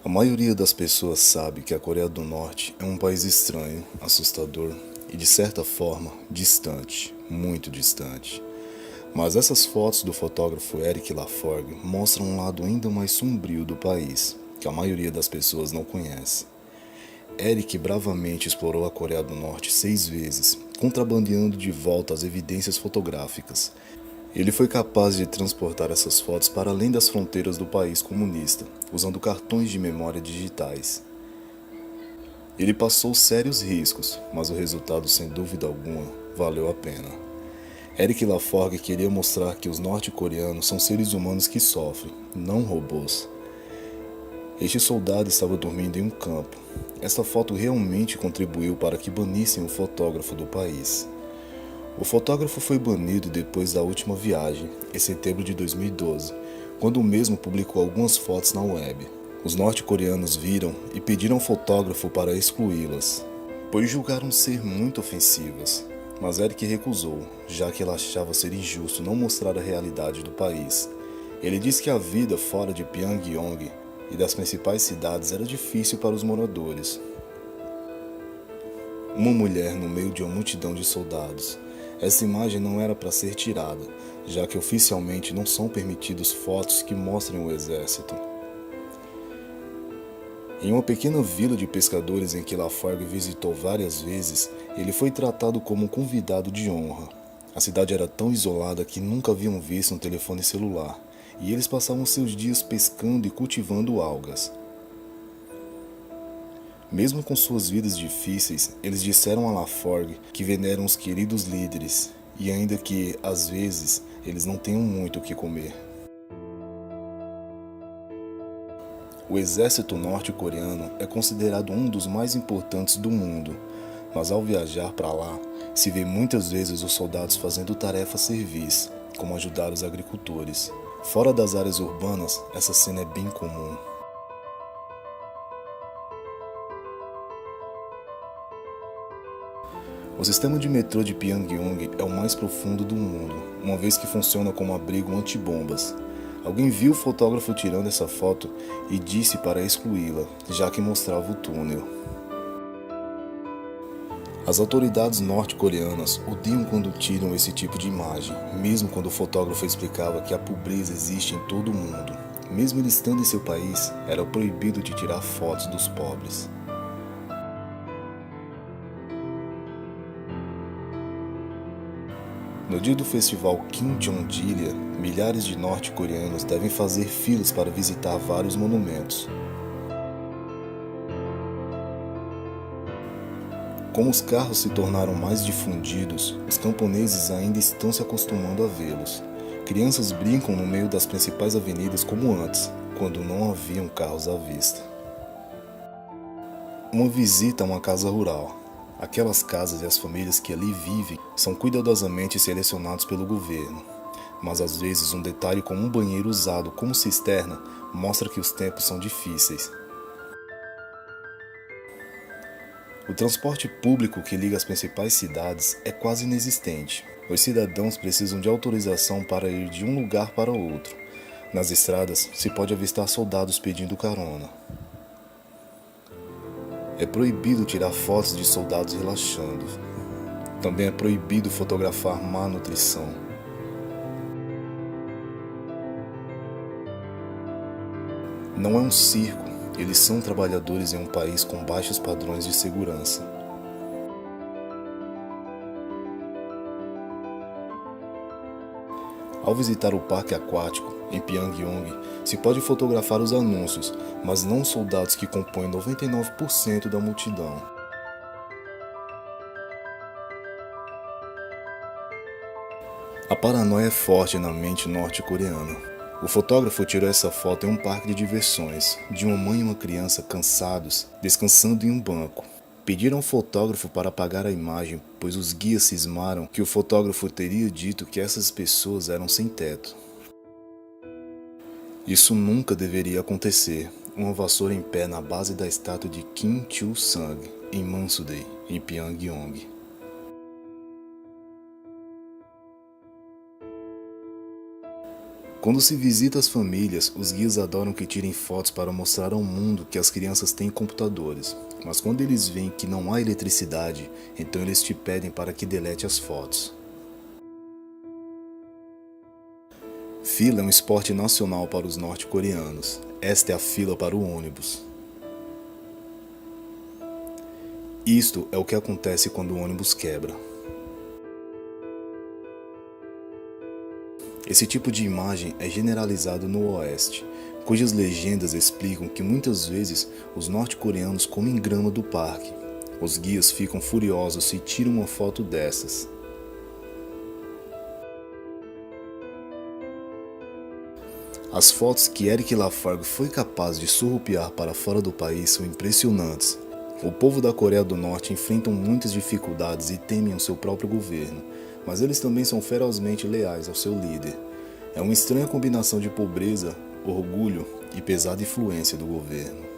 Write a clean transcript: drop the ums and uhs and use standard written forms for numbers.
A maioria das pessoas sabe que a Coreia do Norte é um país estranho, assustador e, de certa forma, distante, muito distante. Mas essas fotos do fotógrafo Eric Laforgue mostram um lado ainda mais sombrio do país, que a maioria das pessoas não conhece. Eric bravamente explorou a Coreia do Norte 6 vezes, contrabandeando de volta as evidências fotográficas. Ele foi capaz de transportar essas fotos para além das fronteiras do país comunista, usando cartões de memória digitais. Ele passou sérios riscos, mas o resultado, sem dúvida alguma, valeu a pena. Eric Laforgue queria mostrar que os norte-coreanos são seres humanos que sofrem, não robôs. Este soldado estava dormindo em um campo. Esta foto realmente contribuiu para que banissem o fotógrafo do país. O fotógrafo foi banido depois da última viagem, em setembro de 2012, quando o mesmo publicou algumas fotos na web. Os norte-coreanos viram e pediram ao fotógrafo para excluí-las, pois julgaram ser muito ofensivas. Mas Eric recusou, já que ele achava ser injusto não mostrar a realidade do país. Ele disse que a vida fora de Pyongyang e das principais cidades era difícil para os moradores. Uma mulher no meio de uma multidão de soldados. Essa imagem não era para ser tirada, já que oficialmente não são permitidas fotos que mostrem o exército. Em uma pequena vila de pescadores em que Laforgue visitou várias vezes, ele foi tratado como um convidado de honra. A cidade era tão isolada que nunca haviam visto um telefone celular, e eles passavam seus dias pescando e cultivando algas. Mesmo com suas vidas difíceis, eles disseram a Laforgue que veneram os queridos líderes, e ainda que, às vezes, eles não tenham muito o que comer. O exército norte-coreano é considerado um dos mais importantes do mundo, mas ao viajar para lá, se vê muitas vezes os soldados fazendo tarefas servis, como ajudar os agricultores. Fora das áreas urbanas, essa cena é bem comum. O sistema de metrô de Pyongyang é o mais profundo do mundo, uma vez que funciona como abrigo antibombas. Alguém viu o fotógrafo tirando essa foto e disse para excluí-la, já que mostrava o túnel. As autoridades norte-coreanas odeiam quando tiram esse tipo de imagem, mesmo quando o fotógrafo explicava que a pobreza existe em todo o mundo. Mesmo ele estando em seu país, era proibido de tirar fotos dos pobres. No dia do festival Kim Jong-il, milhares de norte-coreanos devem fazer filas para visitar vários monumentos. Como os carros se tornaram mais difundidos, os camponeses ainda estão se acostumando a vê-los. Crianças brincam no meio das principais avenidas como antes, quando não haviam carros à vista. Uma visita a uma casa rural. Aquelas casas e as famílias que ali vivem são cuidadosamente selecionados pelo governo, mas às vezes um detalhe como um banheiro usado como cisterna mostra que os tempos são difíceis. O transporte público que liga as principais cidades é quase inexistente. Os cidadãos precisam de autorização para ir de um lugar para outro. Nas estradas se pode avistar soldados pedindo carona. É proibido tirar fotos de soldados relaxando. Também é proibido fotografar má nutrição. Não é um circo, eles são trabalhadores em um país com baixos padrões de segurança. Ao visitar o parque aquático, em Pyongyang, se pode fotografar os anúncios, mas não os soldados que compõem 99% da multidão. A paranoia é forte na mente norte-coreana. O fotógrafo tirou essa foto em um parque de diversões, de uma mãe e uma criança cansados, descansando em um banco. Pediram ao fotógrafo para apagar a imagem, pois os guias cismaram que o fotógrafo teria dito que essas pessoas eram sem teto. Isso nunca deveria acontecer. Uma vassoura em pé na base da estátua de Kim Il-sung, em Mansudae, em Pyongyang. Quando se visita as famílias, os guias adoram que tirem fotos para mostrar ao mundo que as crianças têm computadores. Mas quando eles veem que não há eletricidade, então eles te pedem para que delete as fotos. Fila é um esporte nacional para os norte-coreanos. Esta é a fila para o ônibus. Isto é o que acontece quando o ônibus quebra. Esse tipo de imagem é generalizado no Oeste, cujas legendas explicam que muitas vezes os norte-coreanos comem grama do parque. Os guias ficam furiosos se tiram uma foto dessas. As fotos que Eric Lafargue foi capaz de surrupiar para fora do país são impressionantes. O povo da Coreia do Norte enfrentam muitas dificuldades e temem o seu próprio governo, mas eles também são ferozmente leais ao seu líder. É uma estranha combinação de pobreza, orgulho e pesada influência do governo.